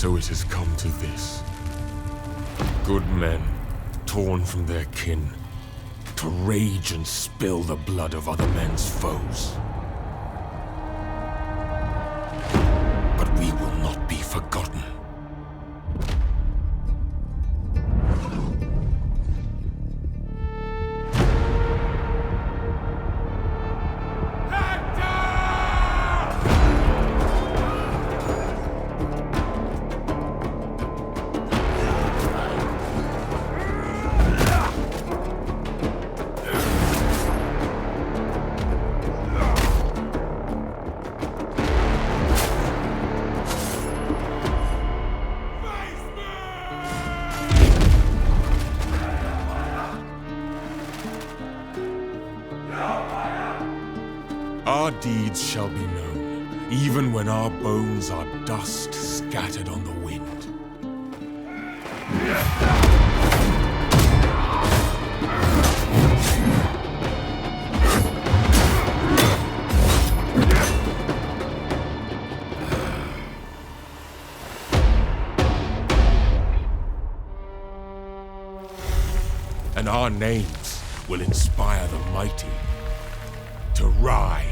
So it has come to this. Good men, torn from their kin, to rage and spill the blood of other men's foes. But we will not be forgotten. Our deeds shall be known, even when our bones are dust scattered on the wind. And our names will inspire the mighty to rise.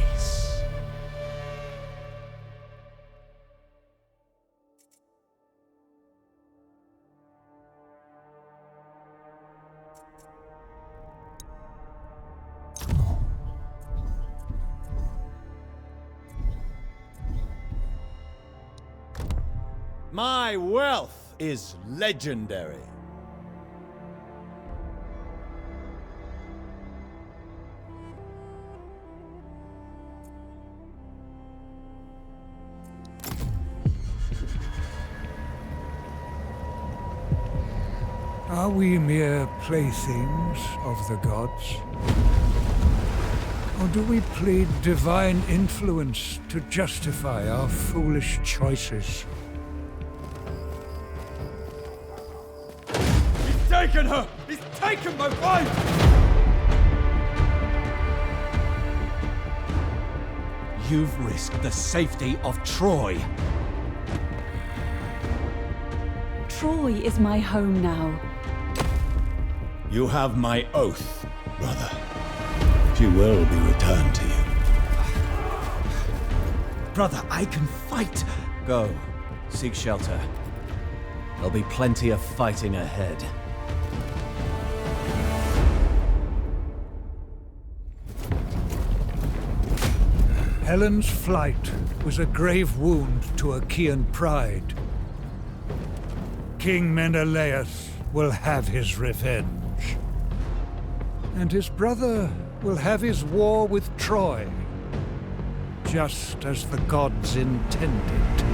My wealth is legendary. Are we mere playthings of the gods? Or do we plead divine influence to justify our foolish choices? He's taken her! He's taken my wife! You've risked the safety of Troy. Troy is my home now. You have my oath, brother. She will be returned to you. Brother, I can fight! Go, seek shelter. There'll be plenty of fighting ahead. Helen's flight was a grave wound to Achaean pride. King Menelaus will have his revenge. And his brother will have his war with Troy, just as the gods intended.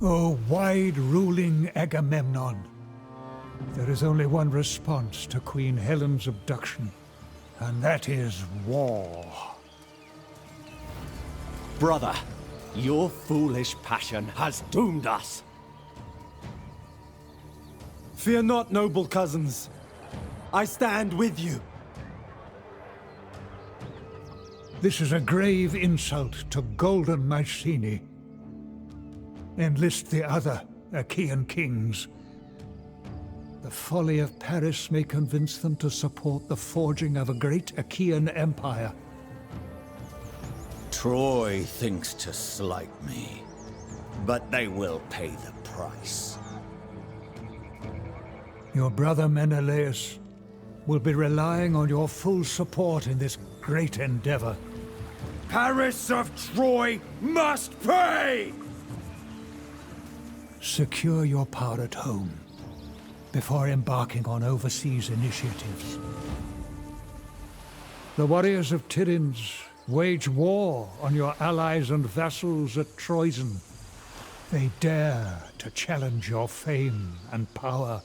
O wide-ruling Agamemnon, there is only one response to Queen Helen's abduction, and that is war. Brother, your foolish passion has doomed us. Fear not, noble cousins. I stand with you. This is a grave insult to Golden Mycenae. Enlist the other Achaean kings. The folly of Paris may convince them to support the forging of a great Achaean empire. Troy thinks to slight me, but they will pay the price. Your brother Menelaus will be relying on your full support in this great endeavor. Paris of Troy must pay! Secure your power at home before embarking on overseas initiatives. The warriors of Tiryns wage war on your allies and vassals at Troyzen. They dare to challenge your fame and power.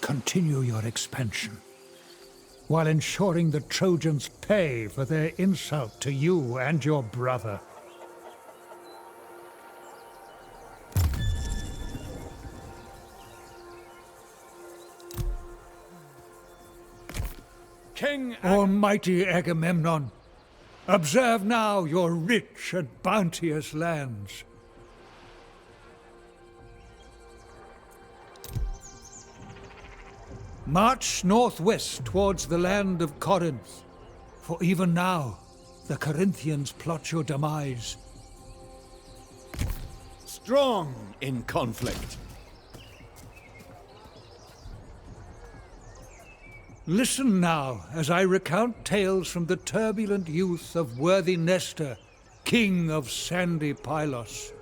Continue your expansion, while ensuring the Trojans pay for their insult to you and your brother. King Almighty Agamemnon, observe now your rich and bounteous lands. March northwest towards the land of Corinth, for even now the Corinthians plot your demise. Strong in conflict. Listen now as I recount tales from the turbulent youth of worthy Nestor, king of sandy Pylos.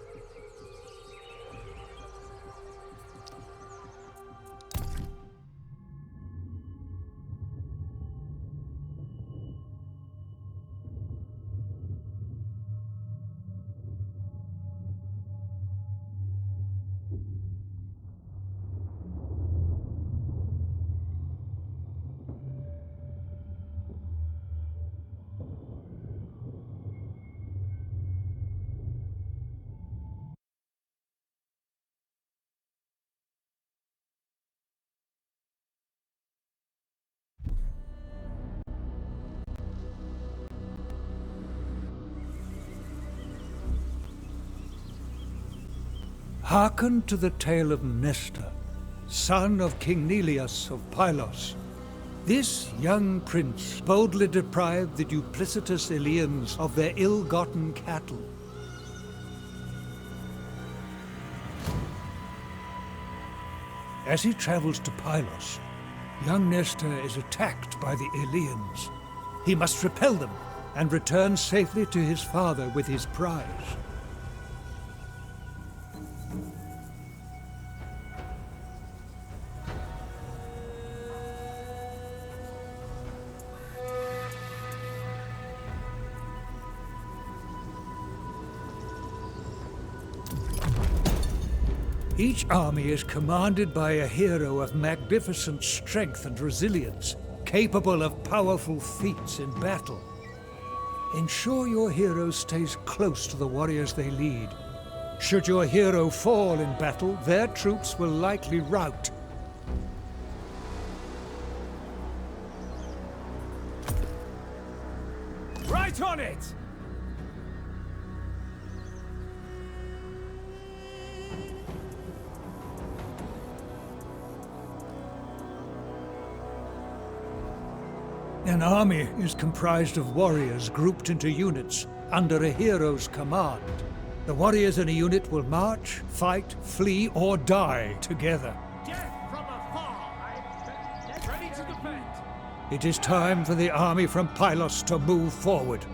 Hearken to the tale of Nestor, son of King Neleus of Pylos. This young prince boldly deprived the duplicitous Eleans of their ill-gotten cattle. As he travels to Pylos, young Nestor is attacked by the Eleans. He must repel them and return safely to his father with his prize. Each army is commanded by a hero of magnificent strength and resilience, capable of powerful feats in battle. Ensure your hero stays close to the warriors they lead. Should your hero fall in battle, their troops will likely rout. right on it! An army is comprised of warriors grouped into units under a hero's command. The warriors in a unit will march, fight, flee, or die together. Death from afar! Get ready to defend! It is time for the army from Pylos to move forward,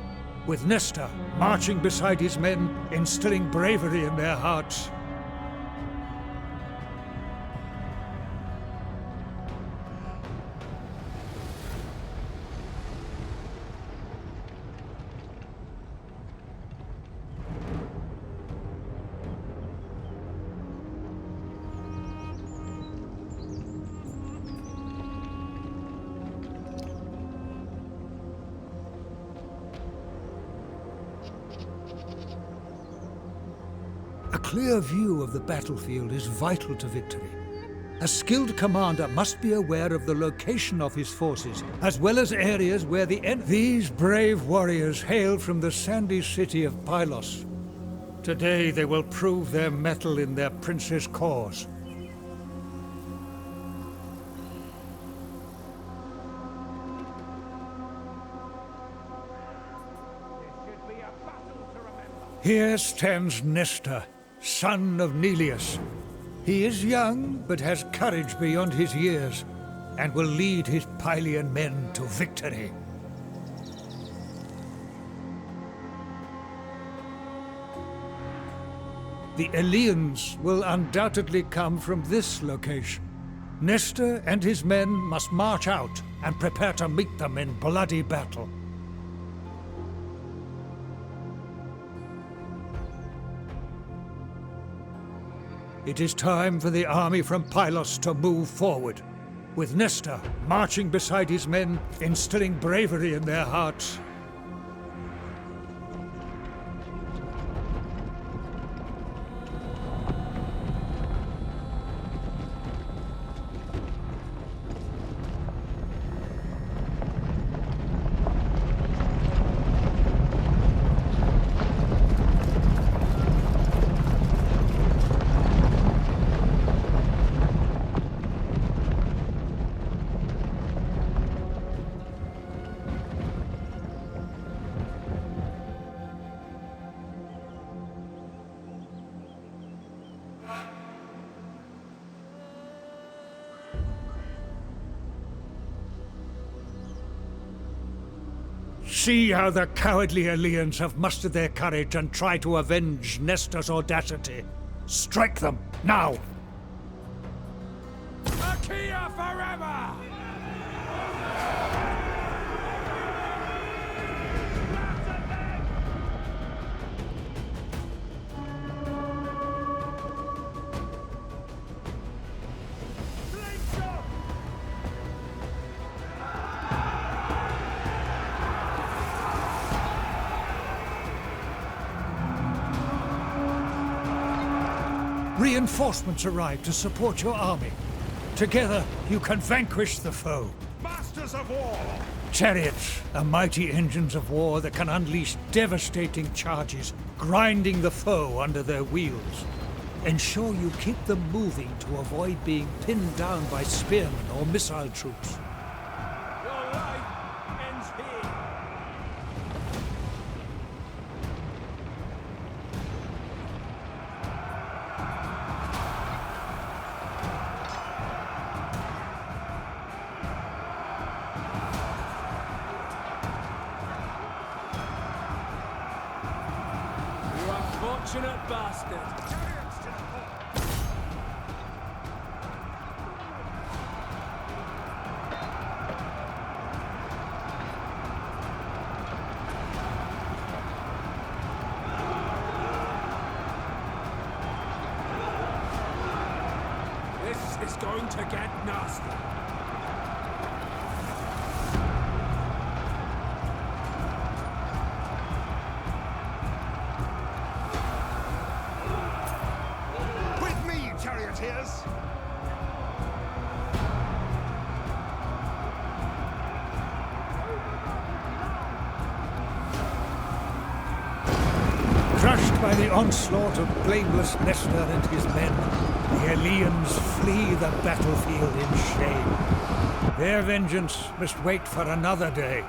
with Nestor marching beside his men, instilling bravery in their hearts. A clear view of the battlefield is vital to victory. A skilled commander must be aware of the location of his forces, as well as areas where the enemy... These brave warriors hail from the sandy city of Pylos. Today they will prove their mettle in their prince's cause. Here stands Nestor, son of Neleus. He is young, but has courage beyond his years, and will lead his Pylian men to victory. The Eleans will undoubtedly come from this location. Nestor and his men must march out and prepare to meet them in bloody battle. It is time for the army from Pylos to move forward, with Nestor marching beside his men, instilling bravery in their hearts. See how the cowardly Eleans have mustered their courage and try to avenge Nestor's audacity. Strike them, now! Achaea forever! Reinforcements arrive to support your army. Together, you can vanquish the foe. Masters of war! Chariots are mighty engines of war that can unleash devastating charges, grinding the foe under their wheels. Ensure you keep them moving to avoid being pinned down by spearmen or missile troops. Your life ends here! Unfortunate bastard! This is going to get nasty. Charioteers! Crushed by the onslaught of blameless Nestor and his men, the Eleans flee the battlefield in shame. Their vengeance must wait for another day.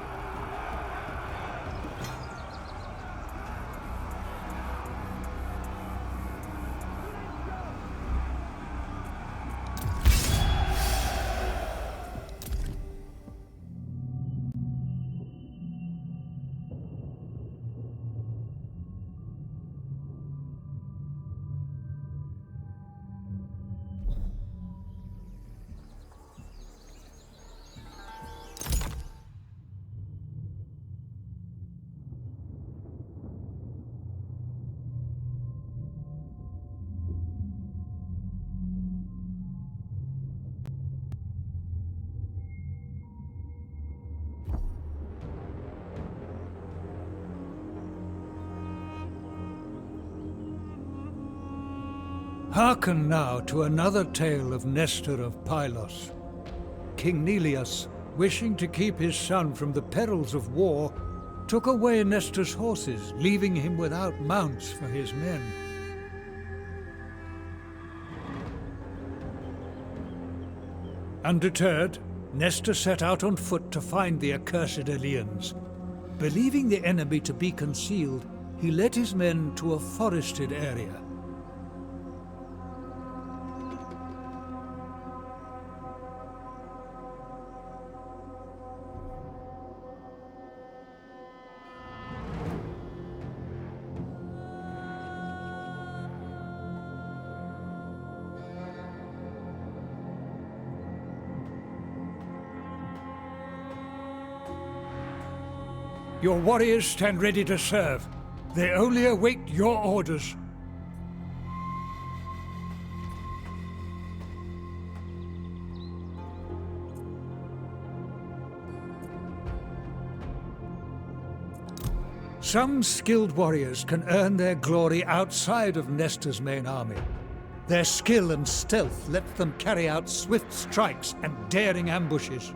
Hearken now to another tale of Nestor of Pylos. King Neleus, wishing to keep his son from the perils of war, took away Nestor's horses, leaving him without mounts for his men. Undeterred, Nestor set out on foot to find the accursed Eleans. Believing the enemy to be concealed, he led his men to a forested area. Your warriors stand ready to serve. They only await your orders. Some skilled warriors can earn their glory outside of Nestor's main army. Their skill and stealth let them carry out swift strikes and daring ambushes.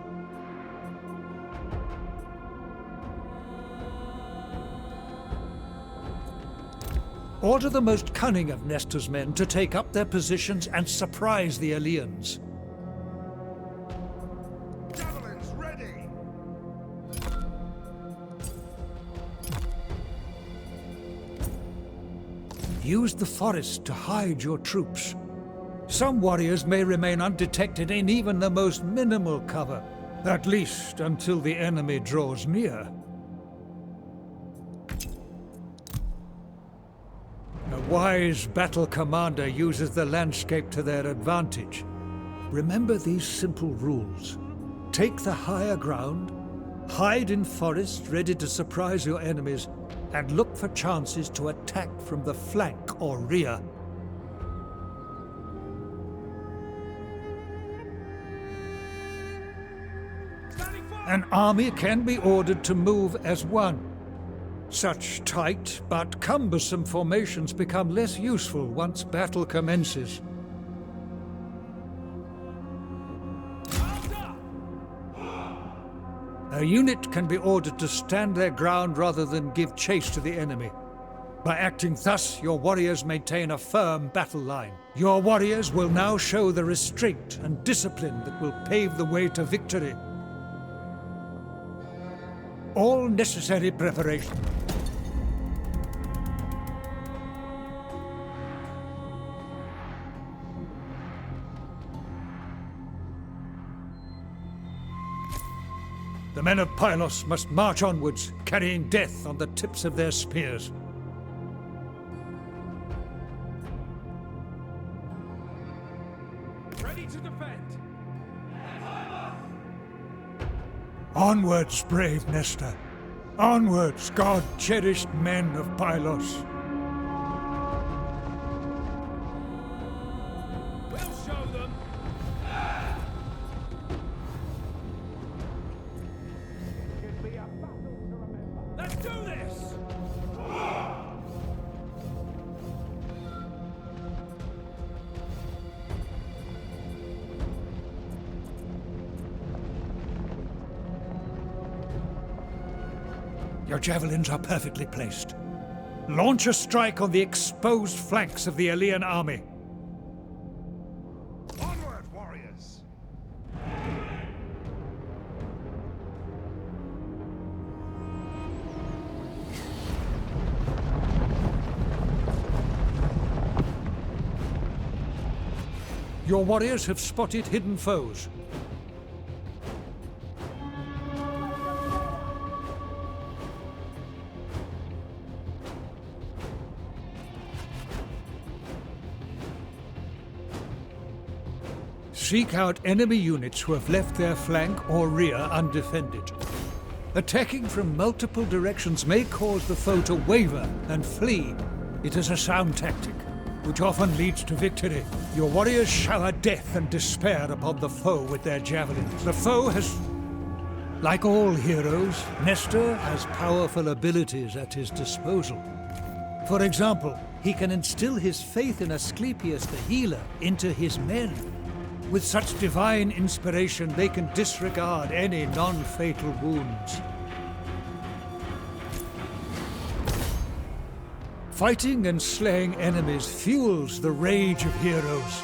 Order the most cunning of Nestor's men to take up their positions and surprise the Aeolians. Javelins ready! Use the forest to hide your troops. Some warriors may remain undetected in even the most minimal cover, at least until the enemy draws near. A wise battle commander uses the landscape to their advantage. Remember these simple rules. Take the higher ground, hide in forests ready to surprise your enemies, and look for chances to attack from the flank or rear. An army can be ordered to move as one. Such tight but cumbersome formations become less useful once battle commences. A unit can be ordered to stand their ground rather than give chase to the enemy. By acting thus, your warriors maintain a firm battle line. Your warriors will now show the restraint and discipline that will pave the way to victory. All necessary preparation. The men of Pylos must march onwards, carrying death on the tips of their spears. Ready to defend! Onwards, brave Nestor. Onwards, God-cherished men of Pylos. We'll show them! Let's do this! Your javelins are perfectly placed. Launch a strike on the exposed flanks of the Aeolian army. Onward, warriors! Your warriors have spotted hidden foes. Seek out enemy units who have left their flank or rear undefended. Attacking from multiple directions may cause the foe to waver and flee. It is a sound tactic, which often leads to victory. Your warriors shower death and despair upon the foe with their javelins. The foe has... Like all heroes, Nestor has powerful abilities at his disposal. For example, he can instill his faith in Asclepius the healer into his men. With such divine inspiration, they can disregard any non-fatal wounds. Fighting and slaying enemies fuels the rage of heroes.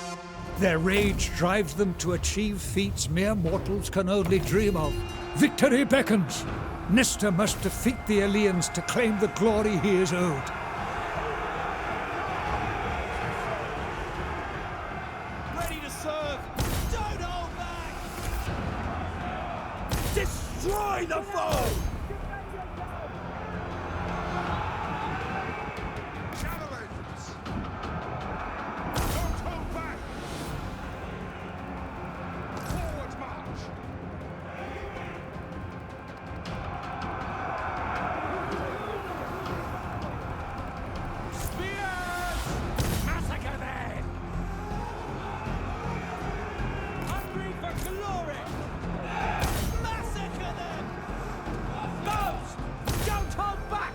Their rage drives them to achieve feats mere mortals can only dream of. Victory beckons! Nestor must defeat the Eleans to claim the glory he is owed. Ready to serve! Don't hold back! Destroy the foe! Javelins! Don't hold back! Forward march! Spears! Massacre them! Hungry for glory! Massacre them! Bows! Don't hold back!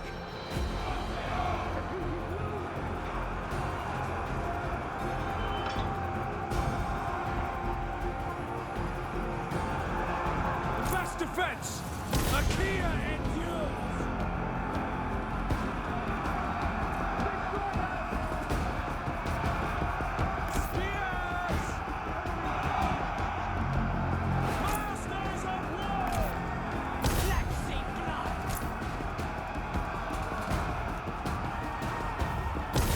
Best defense! Achaea endures! Spears! Masters of war! Let's see blood!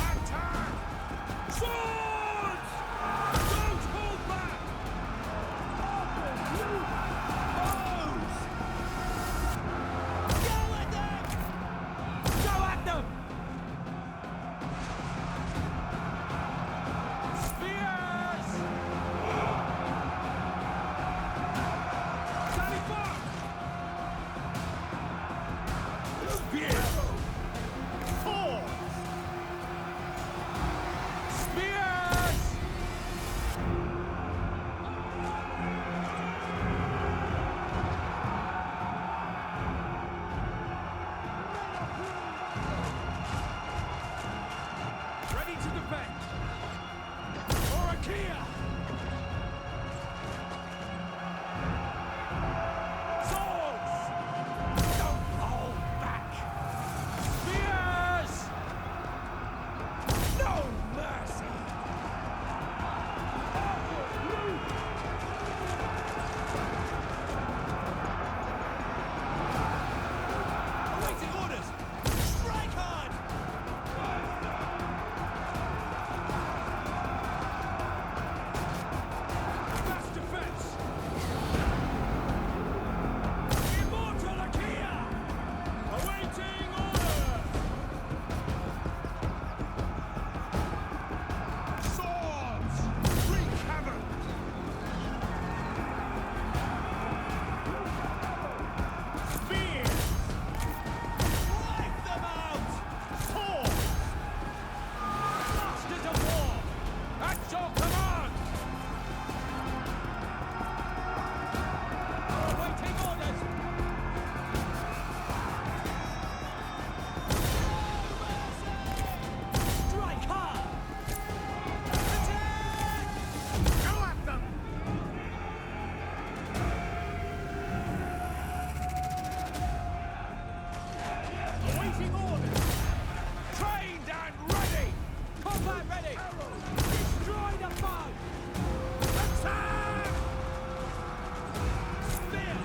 Attack! Swords! Don't hold back! Bows! Go at them! Go at them! Spears! Sally back! Spears! Swords! Spears! Ready to defend! For Achaea! Swords! Don't hold back! Spears! No mercy! Awaiting orders! Strike hard! Best defense! Immortal Achaea! Awaiting orders! Swords! Wreak havoc! Spears! Wipe them out! Swords! Masters of war! At your command! Awaiting orders! Strike hard! Attack! Go at them! Awaiting orders! Trained and ready! Combat ready! Destroy the foe! Attack! Spear!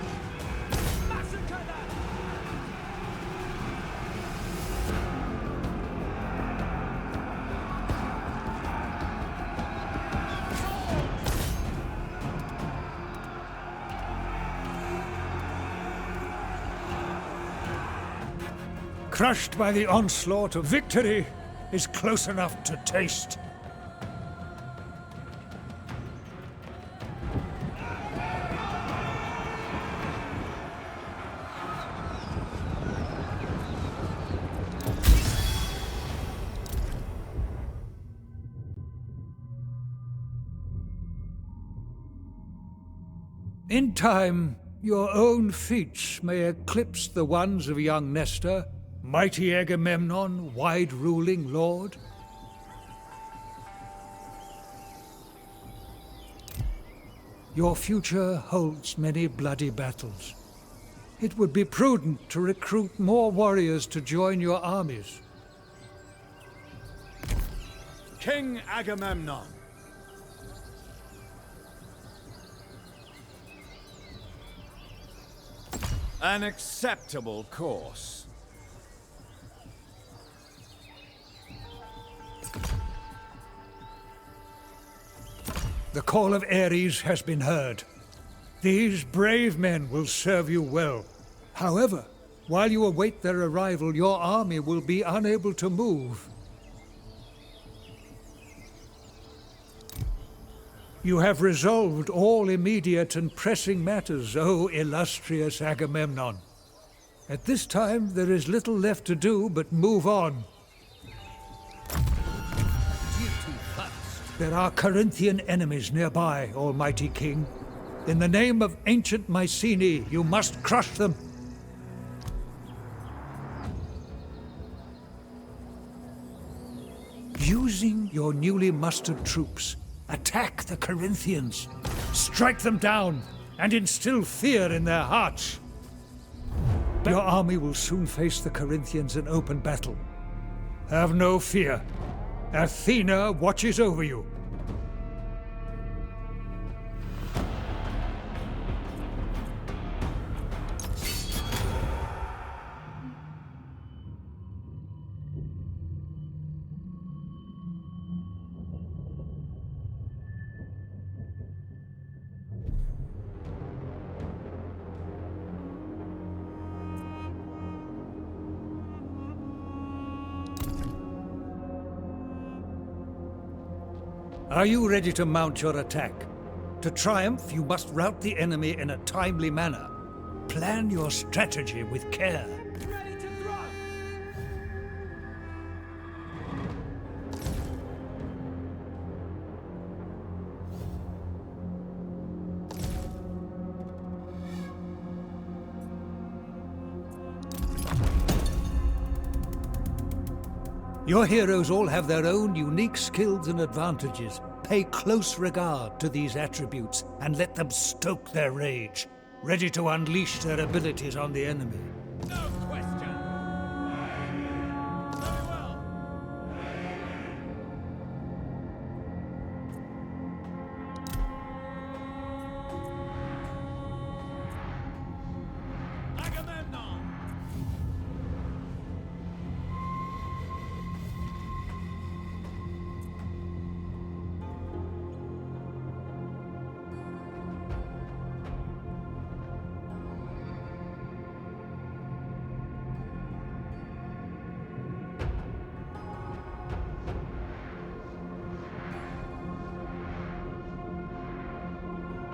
Massacre them! Crushed by the onslaught of victory is close enough to taste. In time, your own feats may eclipse the ones of young Nestor, mighty Agamemnon, wide-ruling lord. Your future holds many bloody battles. It would be prudent to recruit more warriors to join your armies. King Agamemnon. An acceptable course. The call of Ares has been heard. These brave men will serve you well. However, while you await their arrival, your army will be unable to move. You have resolved all immediate and pressing matters, O illustrious Agamemnon. At this time, there is little left to do but move on. There are Corinthian enemies nearby, Almighty King. In the name of ancient Mycenae, you must crush them. Using your newly mustered troops, attack the Corinthians. Strike them down and instill fear in their hearts. Your army will soon face the Corinthians in open battle. Have no fear. Athena watches over you. Are you ready to mount your attack? To triumph, you must rout the enemy in a timely manner. Plan your strategy with care. Ready to throw! Your heroes all have their own unique skills and advantages. Pay close regard to these attributes and let them stoke their rage, ready to unleash their abilities on the enemy. No question! Very well. Agamemnon!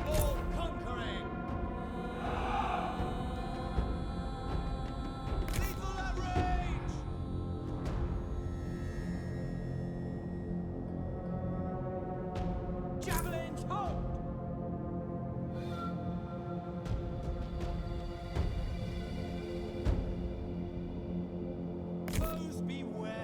All-conquering! Lethal outrage! Javelins hold! Foes beware!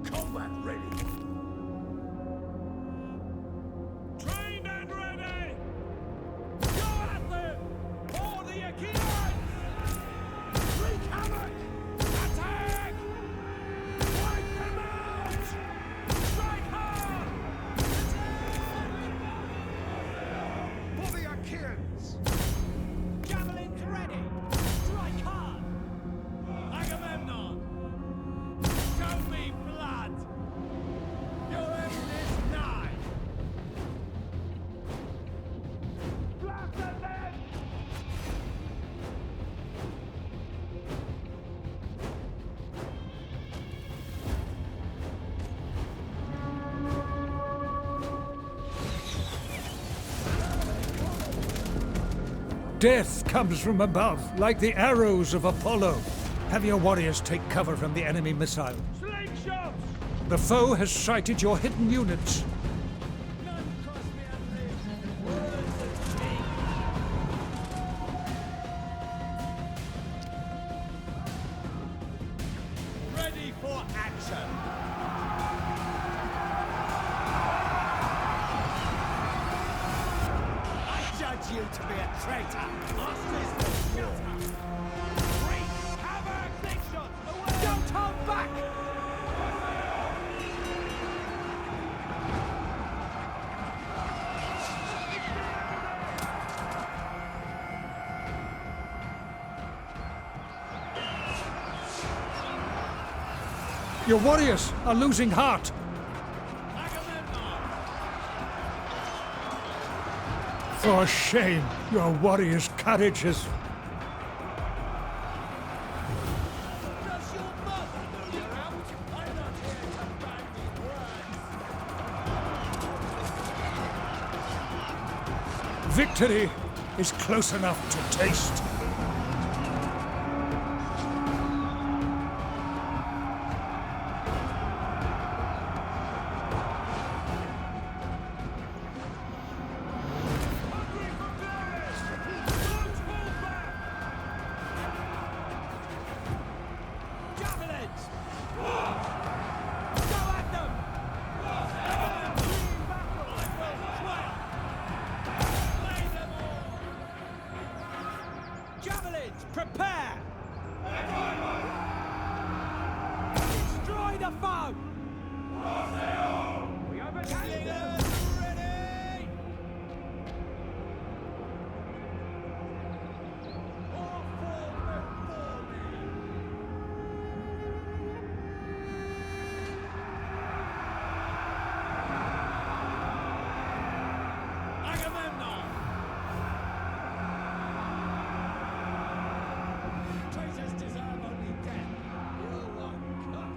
Combat ready. Trained and ready! Go at them! For the Achaeans! Wreak havoc! Attack! Wipe them out! Strike hard! For the Achaeans! Javelins ready! Strike hard! Agamemnon! Show me blood! Your end is nigh! Blast at them! Death comes from above, like the arrows of Apollo. Have your warriors take cover from the enemy missile. Slingshots! The foe has sighted your hidden units. None cross me unlived. Words of king! Ready for action! you to be a traitor! Wreak havoc! Big shot! Away! Don't hold back! Your warriors are losing heart. For shame, your warriors' courage is... Does your mother know you're out? I'm not here to bandy words. Victory is close enough to taste. Javelins! Go at them! Slay them all! Javelins, prepare! Destroy the foe! We have a cannons ready! All fall before me! Agamemnon! Traitors deserve only death. You won't come.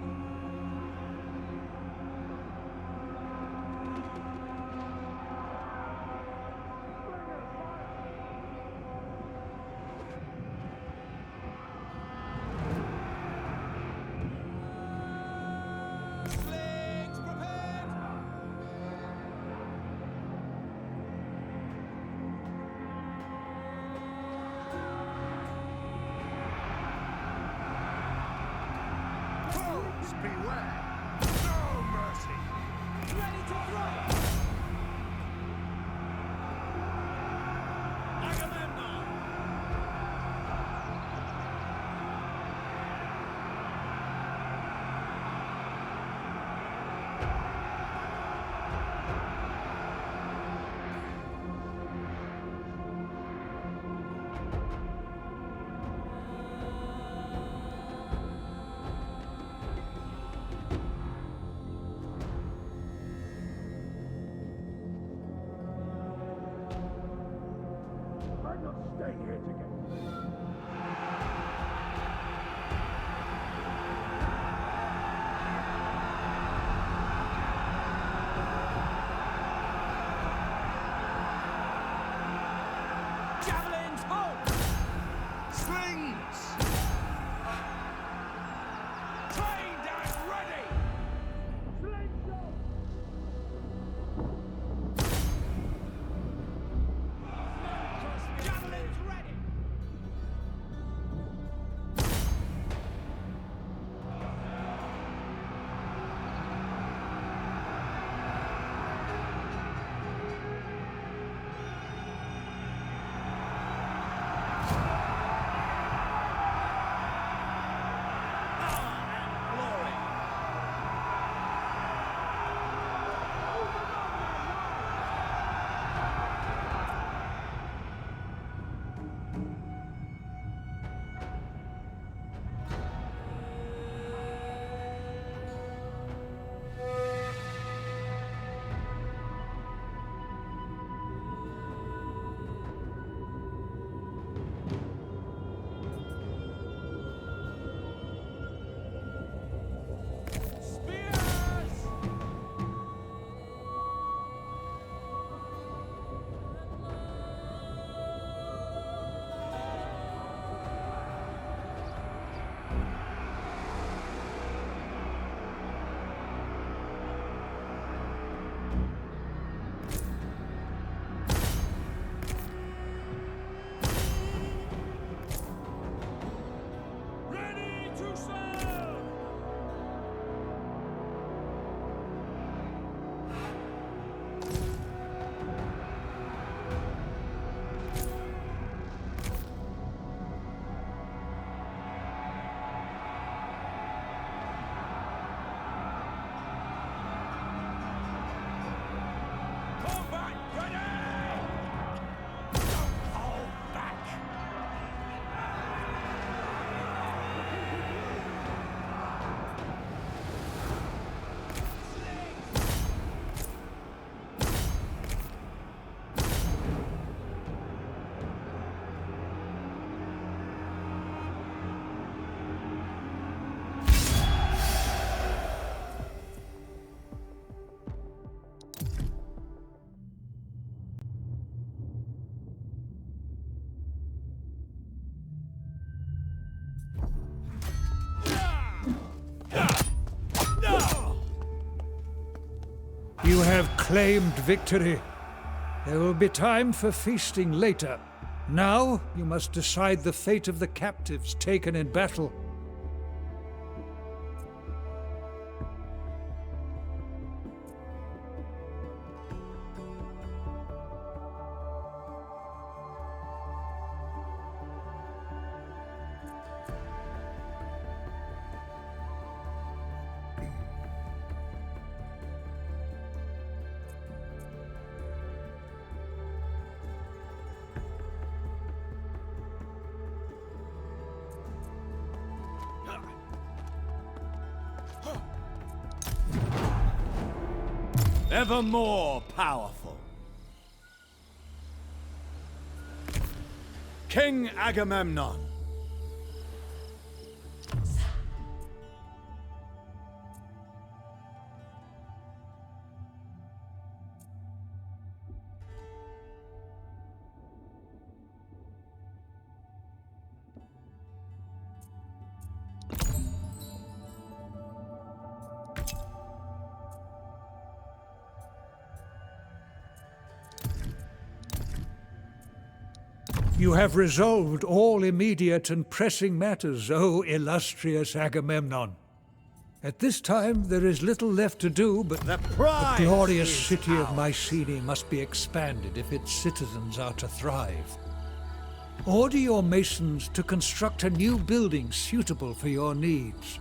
Slings prepared! Foes beware! No mercy! Ready to throw! Agamemnon! I'm not staying here together. Javelins, hold! Slings! Trained and ready! Javelins ready! have claimed victory. There will be time for feasting later. Now, you must decide the fate of the captives taken in battle. Ever more powerful. King Agamemnon. You have resolved all immediate and pressing matters, O illustrious Agamemnon. At this time, there is little left to do, but The the prize glorious is city of ours. Mycenae must be expanded if its citizens are to thrive. Order your masons to construct a new building suitable for your needs.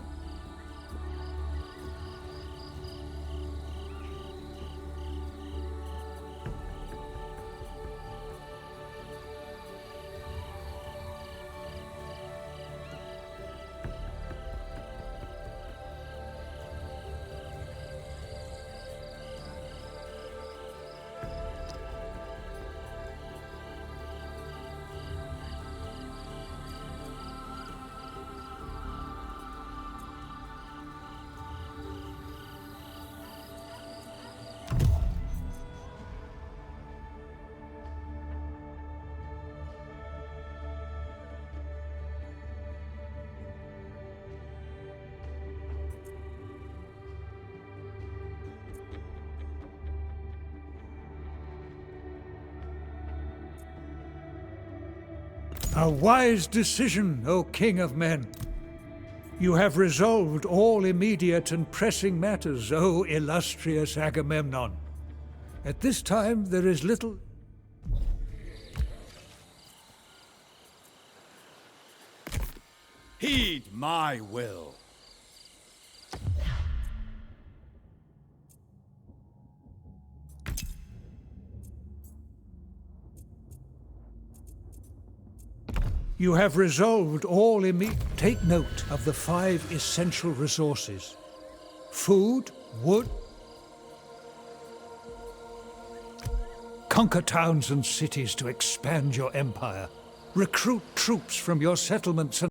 A wise decision, O King of Men. You have resolved all immediate and pressing matters, O illustrious Agamemnon. At this time, there is little... Heed my will. You have resolved all Take note of the 5 essential resources. Food, wood... Conquer towns and cities to expand your empire. Recruit troops from your settlements and